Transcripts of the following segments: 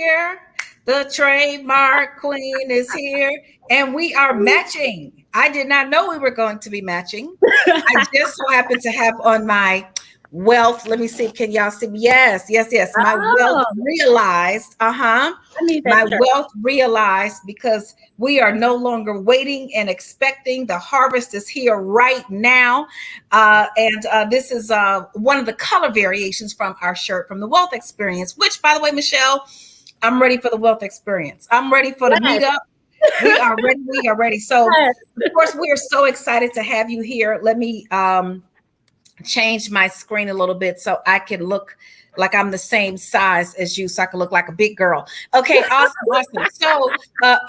here. The trademark queen is here, and we are matching. I did not know we were going to be matching. I just so happened to have on my wealth. Let me see. Can y'all see? Yes. My wealth realized. I need that My shirt. wealth realized because we are no longer waiting and expecting. The harvest is here right now. And this is one of the color variations from our shirt from the Wealth Experience, which, by the way, Michelle, I'm ready for the Wealth Experience. I'm ready for the meetup. We are ready. We are ready. So, of course, we are so excited to have you here. Let me change my screen a little bit so I can look like I'm the same size as you, so I can look like a big girl. Okay, awesome. So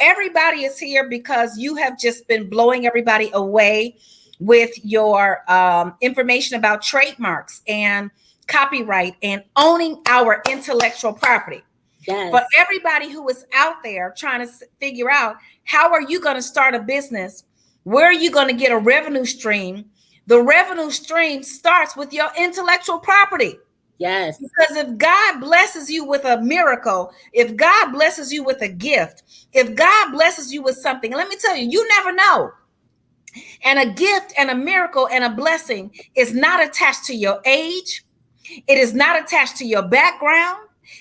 everybody is here because you have just been blowing everybody away with your information about trademarks and copyright and owning our intellectual property. Yes. For everybody who is out there trying to figure out how are you going to start a business, where are you going to get a revenue stream? The revenue stream starts with your intellectual property. Yes. Because if God blesses you with a miracle, if God blesses you with a gift, if God blesses you with something, let me tell you, you never know. And a gift and a miracle and a blessing is not attached to your age. It is not attached to your background.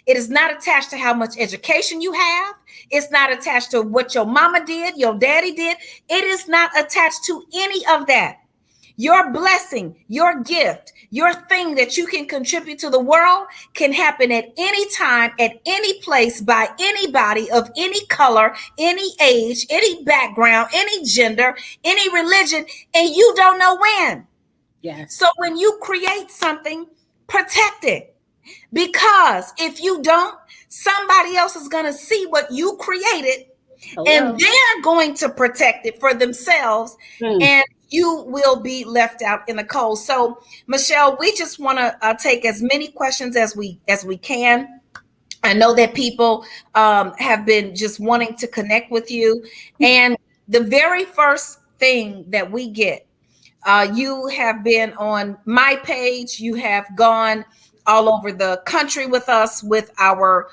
It is not attached to how much education you have. It's not attached to what your mama did, your daddy did. It is not attached to any of that. Your blessing, your gift, your thing that you can contribute to the world can happen at any time, at any place, by anybody of any color, any age, any background, any gender, any religion, and you don't know when. Yes. So when you create something, protect it. Because if you don't, somebody else is going to see what you created. And they're going to protect it for themselves. And you will be left out in the cold. So, Michelle, we just want to take as many questions as we can. I know that people have been just wanting to connect with you. And the very first thing that we get, you have been on my page. You have gone all over the country with us with our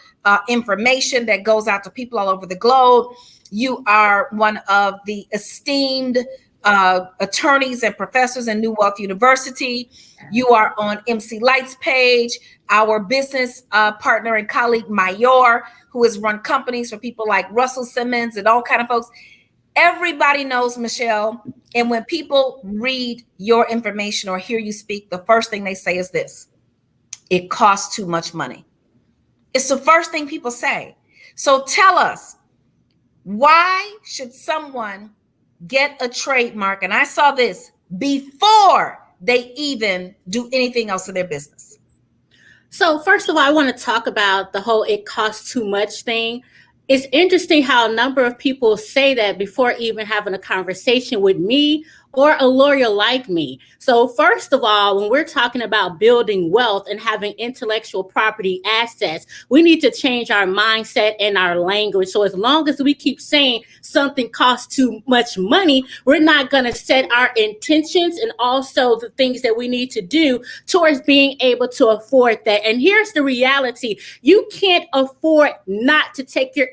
information that goes out to people all over the globe. You are one of the esteemed attorneys and professors in New Wealth University. You are on MC Light's page. Our business partner and colleague Mayor, who has run companies for people like Russell Simmons and all kind of folks. Everybody knows Michelle. And when people read your information or hear you speak, the first thing they say is this: it costs too much money. It's the first thing people say. So tell us, why should someone get a trademark? And I saw this before they even do anything else in their business. So first of all, I want to talk about the whole it costs too much thing. It's interesting how a number of people say that before even having a conversation with me or a lawyer like me. So first of all, when we're talking about building wealth and having intellectual property assets, we need to change our mindset and our language. So as long as we keep saying something costs too much money, we're not going to set our intentions and also the things that we need to do towards being able to afford that. And here's the reality: you can't afford not to take care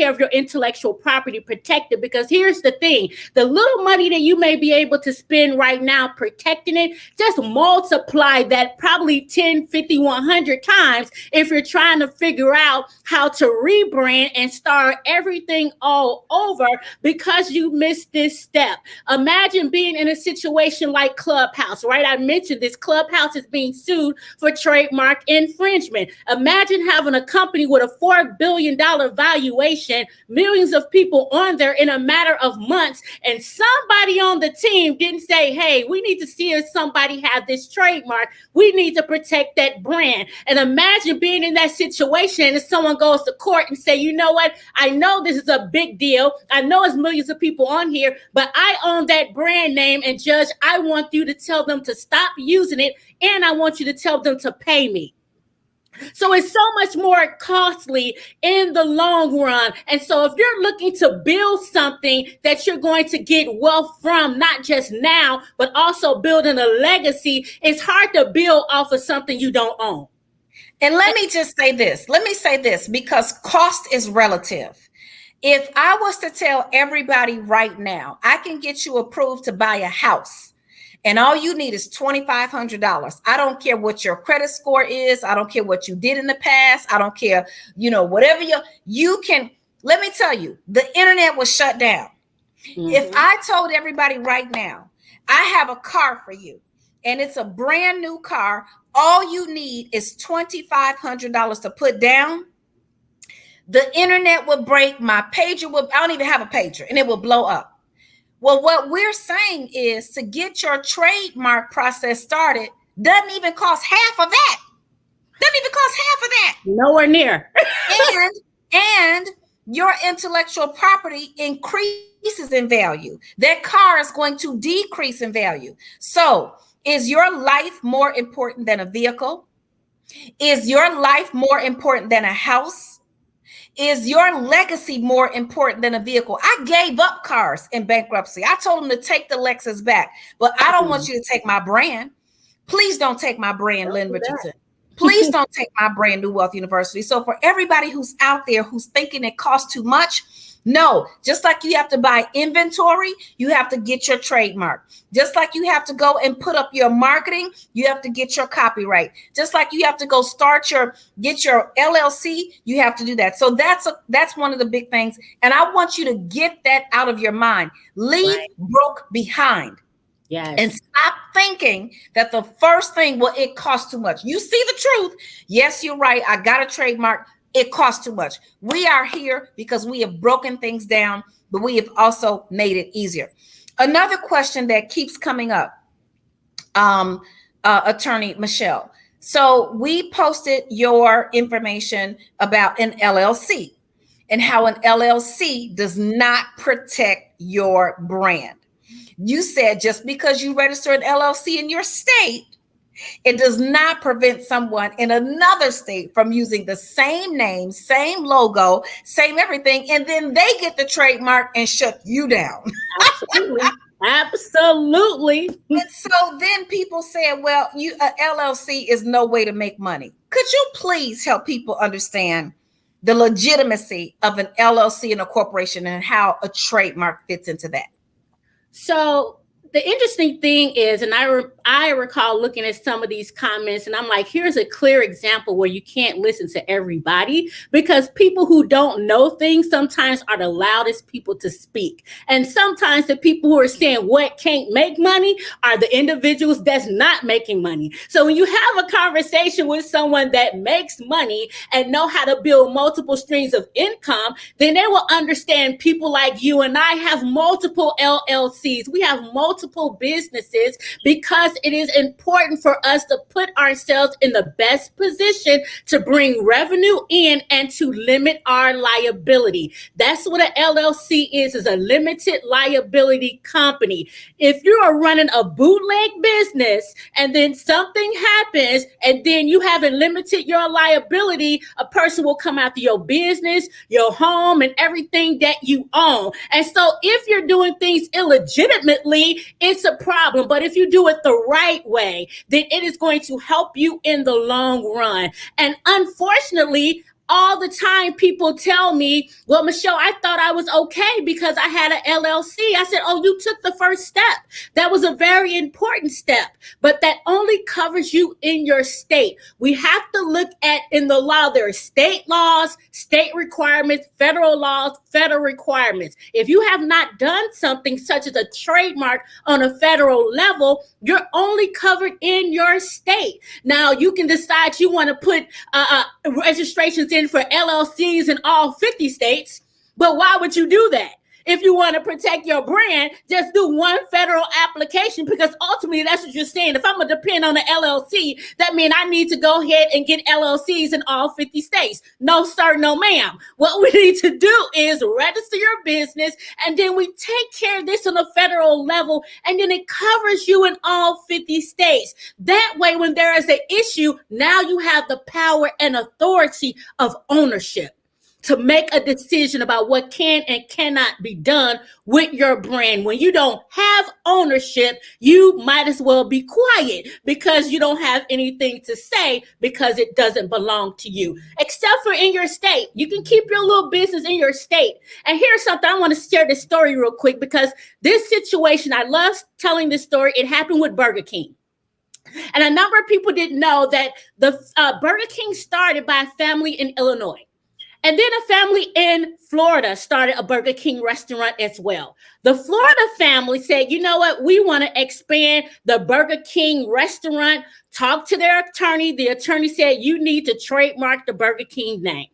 of your intellectual property, protect it, because here's the thing: the little money that you may be able to spend right now protecting it, just multiply that probably 10, 50, 100 times if you're trying to figure out how to rebrand and start everything all over because you missed this step. Imagine being in a situation like Clubhouse, right? I mentioned this. Clubhouse is being sued for trademark infringement. Imagine having a company with a $4 billion valuation, millions of people on there in a matter of months, and somebody on the team didn't say, hey, we need to see if somebody have this trademark. We need to protect that brand. And imagine being in that situation and someone goes to court and say, you know what? I know this is a big deal. I know it's millions of people on here, but I own that brand name, and Judge, I want you to tell them to stop using it, and I want you to tell them to pay me. So it's so much more costly in the long run. And so if you're looking to build something that you're going to get wealth from, not just now, but also building a legacy, it's hard to build off of something you don't own. And let me just say this. Let me say this because cost is relative. If I was to tell everybody right now, I can get you approved to buy a house and all you need is $2,500. I don't care what your credit score is. I don't care what you did in the past. I don't care, whatever you can. Let me tell you, the internet was shut down. Mm-hmm. If I told everybody right now, I have a car for you and it's a brand new car, all you need is $2,500 to put down. The internet would break, my pager would, I don't even have a pager, and it will blow up. Well, what we're saying is to get your trademark process started doesn't even cost half of that. Doesn't even cost half of that. Nowhere near. and your intellectual property increases in value. That car is going to decrease in value. So is your life more important than a vehicle? Is your life more important than a house? Is your legacy more important than a vehicle? I gave up cars in bankruptcy. I told them to take the Lexus back, but I don't want you to take my brand. Please don't take my brand, Lynn Richardson. Please don't take my brand, New Wealth University. So for everybody who's out there who's thinking it costs too much, no, just like you have to buy inventory, you have to get your trademark. Just like you have to go and put up your marketing, you have to get your copyright. Just like you have to go get your LLC, you have to do that. So that's one of the big things. And I want you to get that out of your mind. Leave broke behind. Yes. And stop thinking that the first thing, well, it costs too much. You see the truth. Yes, you're right. I got a trademark. It costs too much. We are here because we have broken things down, but we have also made it easier. Another question that keeps coming up, Attorney Michelle. So we posted your information about an LLC and how an LLC does not protect your brand. You said just because you register an LLC in your state, it does not prevent someone in another state from using the same name, same logo, same everything, and then they get the trademark and shut you down. Absolutely. Absolutely. And so then people say, well, LLC is no way to make money. Could you please help people understand the legitimacy of an LLC and a corporation and how a trademark fits into that? So the interesting thing is, and I recall looking at some of these comments and I'm like, here's a clear example where you can't listen to everybody, because people who don't know things sometimes are the loudest people to speak. And sometimes the people who are saying what can't make money are the individuals that's not making money. So when you have a conversation with someone that makes money and know how to build multiple streams of income, then they will understand people like you and I have multiple LLCs. We have multiple businesses because it is important for us to put ourselves in the best position to bring revenue in and to limit our liability. That's what an LLC is a limited liability company. If you are running a bootleg business and then something happens and then you haven't limited your liability, a person will come after your business, your home, and everything that you own. And so if you're doing things illegitimately, it's a problem. But if you do it the right way, then it is going to help you in the long run. And unfortunately, all the time people tell me, well, Michelle, I thought I was okay because I had an LLC. I said, oh, you took the first step. That was a very important step, but that only covers you in your state. We have to look at in the law, there are state laws, state requirements, federal laws, federal requirements. If you have not done something such as a trademark on a federal level, you're only covered in your state. Now you can decide you want to put registrations in for LLCs in all 50 states, but why would you do that? If you want to protect your brand, just do one federal application, because ultimately that's what you're saying. If I'm going to depend on an LLC, that means I need to go ahead and get LLCs in all 50 states. No, sir, no, ma'am. What we need to do is register your business, and then we take care of this on a federal level, and then it covers you in all 50 states. That way, when there is an issue, now you have the power and authority of ownership. to make a decision about what can and cannot be done with your brand. When you don't have ownership, you might as well be quiet because you don't have anything to say because it doesn't belong to you, except for in your state. You can keep your little business in your state. And here's something, I want to share this story real quick because this situation, I love telling this story. It happened with Burger King. And a number of people didn't know that the Burger King started by a family in Illinois. And then a family in Florida started a Burger King restaurant as well. The Florida family said, you know what? We want to expand the Burger King restaurant. Talk to their attorney. The attorney said, you need to trademark the Burger King name.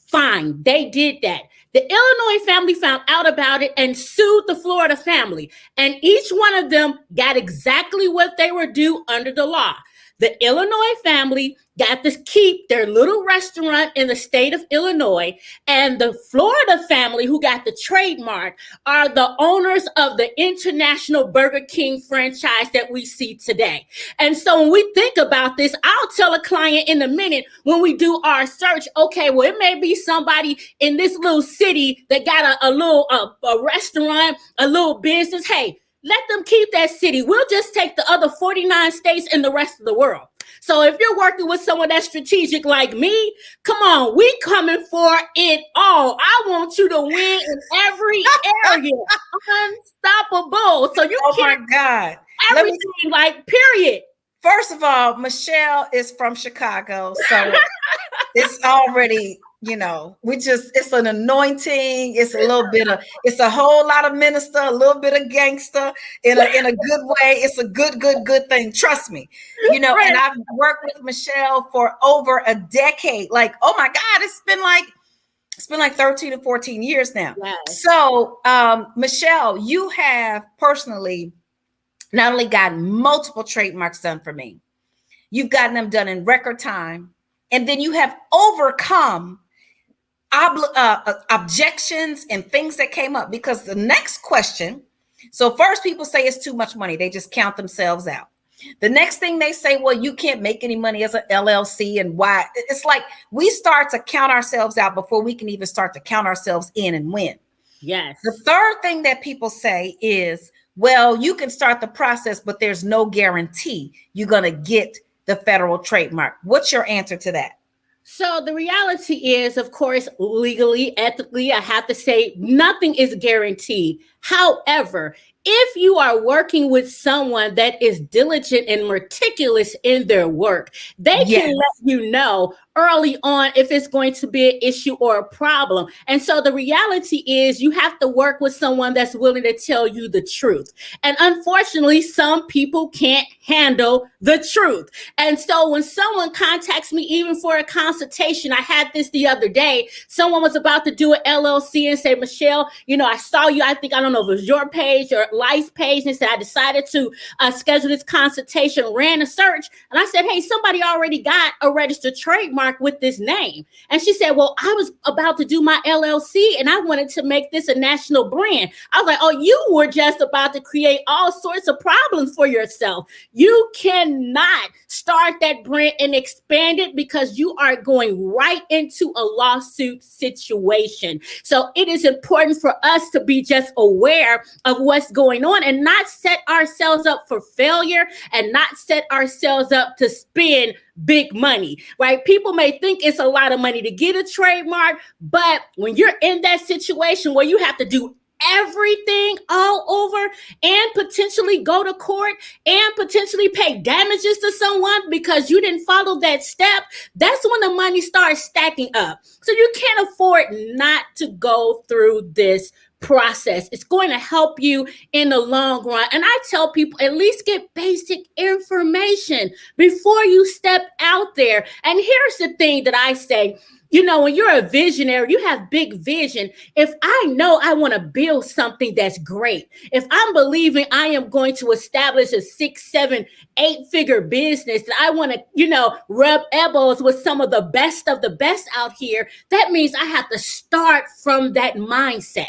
Fine, they did that. The Illinois family found out about it and sued the Florida family. And each one of them got exactly what they were due under the law. The Illinois family got to keep their little restaurant in the state of Illinois, and the Florida family, who got the trademark, are the owners of the international Burger King franchise that we see today. And so when we think about this, I'll tell a client in a minute when we do our search, okay, well, it may be somebody in this little city that got a little restaurant, a little business. Hey, let them keep that city. We'll just take the other 49 states and the rest of the world. So if you're working with someone that's strategic like me, come on, we coming for it all. I want you to win in every area. Unstoppable. So you can't, my God. Everything, like, period. First of all, Michelle is from Chicago. So it's already, you know, it's an anointing. It's it's a whole lot of minister, a little bit of gangster in a good way. It's a good thing. Trust me, you know, right. And I've worked with Michelle for over a decade. Like, oh my God, it's been like 13 to 14 years now. Wow. So, Michelle, you have personally not only gotten multiple trademarks done for me, you've gotten them done in record time. And then you have overcome objections and things that came up, because the next question, so first people say it's too much money. They just count themselves out. The next thing they say, well, you can't make any money as an LLC, and why? It's like we start to count ourselves out before we can even start to count ourselves in and win. Yes. The third thing that people say is, well, you can start the process, but there's no guarantee you're going to get the federal trademark. What's your answer to that? So the reality is, of course, legally, ethically, I have to say nothing is guaranteed. However, if you are working with someone that is diligent and meticulous in their work, they can let you know early on if it's going to be an issue or a problem. And so the reality is you have to work with someone that's willing to tell you the truth. And unfortunately, some people can't handle the truth. And so when someone contacts me, even for a consultation, I had this the other day, someone was about to do an LLC and say, Michelle, you know, I saw you, I don't know if it was your page or Life's page, and said, I decided to schedule this consultation, ran a search. And I said, hey, somebody already got a registered trademark with this name. And she said, well, I was about to do my LLC and I wanted to make this a national brand. I was like, oh, you were just about to create all sorts of problems for yourself. You cannot start that brand and expand it, because you are going right into a lawsuit situation. So it is important for us to be just aware of what's going on and not set ourselves up for failure and not set ourselves up to spend big money, right? People may think it's a lot of money to get a trademark, but when you're in that situation where you have to do everything all over and potentially go to court and potentially pay damages to someone because you didn't follow that step, that's when the money starts stacking up. So you can't afford not to go through this process. It's going to help you in the long run. And I tell people, at least get basic information before you step out there. And here's the thing that I say, you know, when you're a visionary, you have big vision. If I know I want to build something that's great, if I'm believing I am going to establish a 6, 7, 8-figure business, that I want to, you know, rub elbows with some of the best out here, that means I have to start from that mindset.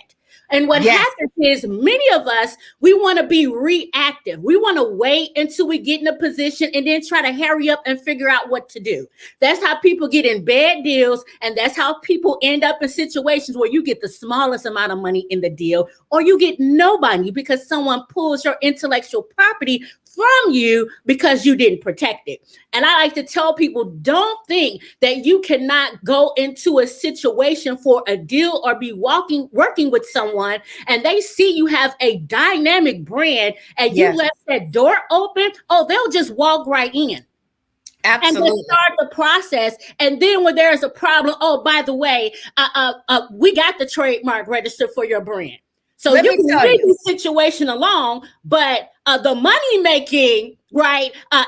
And what happens is many of us, we want to be reactive. We want to wait until we get in a position and then try to hurry up and figure out what to do. That's how people get in bad deals. And that's how people end up in situations where you get the smallest amount of money in the deal, or you get no money because someone pulls your intellectual property from you because you didn't protect it. And I like to tell people, don't think that you cannot go into a situation for a deal or be working with someone and they see you have a dynamic brand and you left that door open. Oh, they'll just walk right in. Absolutely. And then start the process. And then when there's a problem, oh, by the way, we got the trademark registered for your brand. So you can leave the situation alone, but the money making,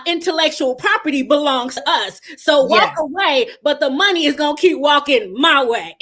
intellectual property belongs to us. So walk away, but the money is going to keep walking my way.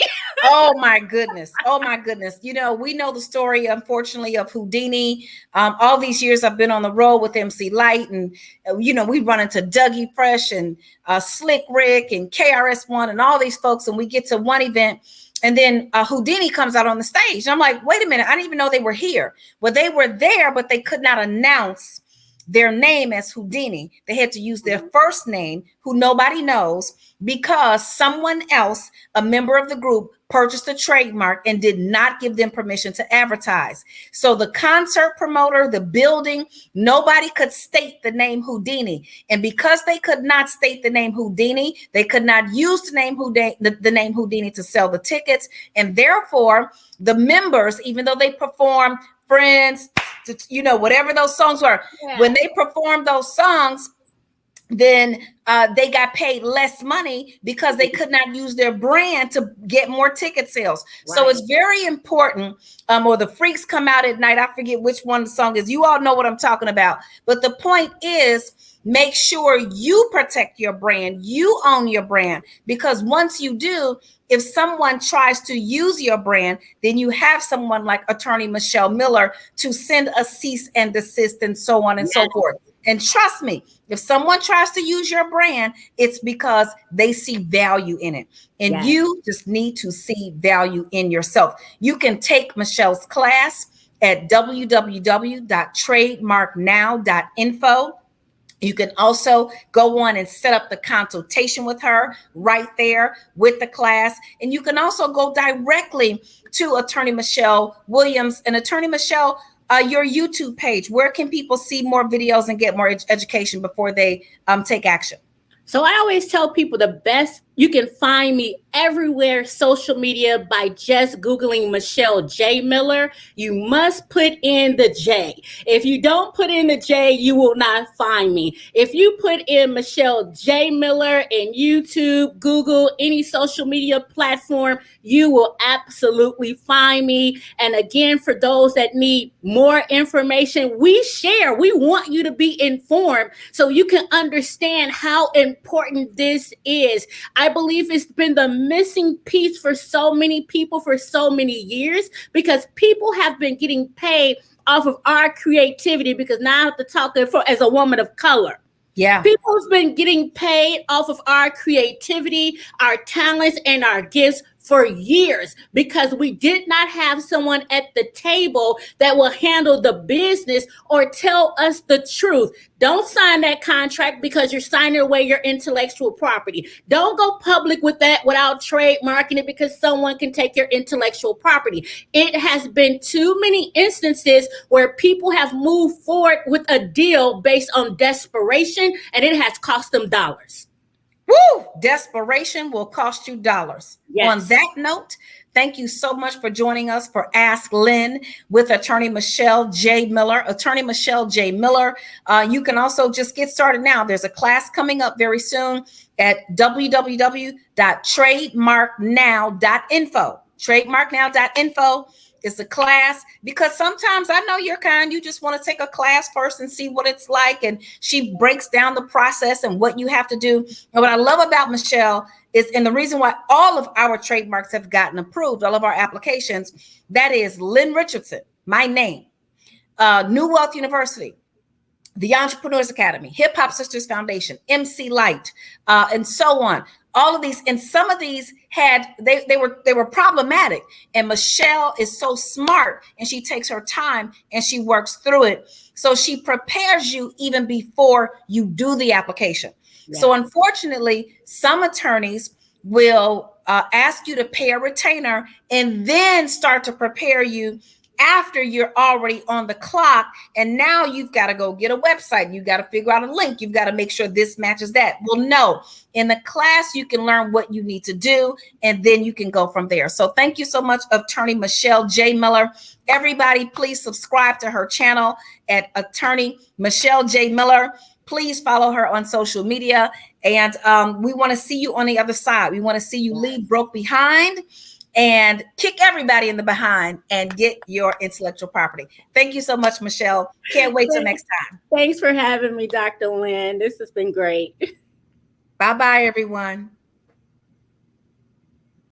Oh my goodness. Oh my goodness. You know, we know the story, unfortunately, of Houdini. All these years I've been on the road with MC Lyte, and we run into Dougie Fresh and Slick Rick and KRS-One and all these folks, and we get to one event. And then Houdini comes out on the stage. And I'm like, wait a minute, I didn't even know they were here. Well, they were there, but they could not announce their name as Houdini. They had to use their first name, who nobody knows, because someone else, a member of the group, purchased a trademark and did not give them permission to advertise. So the concert promoter, the building, nobody could state the name Houdini. And because they could not state the name Houdini, they could not use the name Houdini to sell the tickets. And therefore, the members, even though they perform Friends, whatever those songs were, when they performed those songs, then they got paid less money because they could not use their brand to get more ticket sales. Right. So it's very important. Or the Freaks Come Out at Night. I forget which one the song is. You all know what I'm talking about. But the point is, make sure you protect your brand. You own your brand, because once you do, if someone tries to use your brand, then you have someone like Attorney Michelle Miller to send a cease and desist and so on and so forth. And trust me, if someone tries to use your brand, it's because they see value in it. And you just need to see value in yourself. You can take Michelle's class at www.trademarknow.info. You can also go on and set up the consultation with her right there with the class. And you can also go directly to Attorney Michelle Williams. And Attorney Michelle, your YouTube page, where can people see more videos and get more education before they take action? So I always tell people the best, you can find me everywhere, social media, by just Googling Michelle J. Miller. You must put in the J. If you don't put in the J, you will not find me. If you put in Michelle J. Miller in YouTube, Google, any social media platform, you will absolutely find me. And again, for those that need more information, we share. We want you to be informed so you can understand how important this is. I believe it's been the missing piece for so many people for so many years, because people have been getting paid off of our creativity, because now I have to talk as a woman of color. Yeah. People have been getting paid off of our creativity, our talents, and our gifts for years, because we did not have someone at the table that will handle the business or tell us the truth. Don't sign that contract because you're signing away your intellectual property. Don't go public with that without trademarking it because someone can take your intellectual property. It has been too many instances where people have moved forward with a deal based on desperation, and it has cost them dollars. Woo! Desperation will cost you dollars. Yes. On that note, thank you so much for joining us for Ask Lynn with Attorney Michelle J. Miller. Attorney Michelle J. Miller. You can also just get started now. There's a class coming up very soon at www.trademarknow.info. Trademarknow.info is the class, because sometimes I know you're kind, you just want to take a class first and see what it's like. And she breaks down the process and what you have to do. And what I love about Michelle is, and the reason why all of our trademarks have gotten approved, all of our applications, that is Lynn Richardson, my name, New Wealth University, the Entrepreneurs Academy, Hip Hop Sisters Foundation, MC Lyte, and so on. All of these, and some of these they were problematic. And Michelle is so smart, and she takes her time and she works through it. So she prepares you even before you do the application. Yeah. So unfortunately, some attorneys will ask you to pay a retainer and then start to prepare you after you're already on the clock. And now you've got to go get a website. You've got to figure out a link. You've got to make sure this matches that. Well, no, in the class, you can learn what you need to do, and then you can go from there. So thank you so much, Attorney Michelle J. Miller. Everybody, please subscribe to her channel at Attorney Michelle J. Miller. Please follow her on social media. And we want to see you on the other side. We want to see you leave broke behind and kick everybody in the behind and get your intellectual property. Thank you so much, Michelle. Can't wait till next time. Thanks for having me, Dr. Lynn. This has been great. Bye-bye, everyone.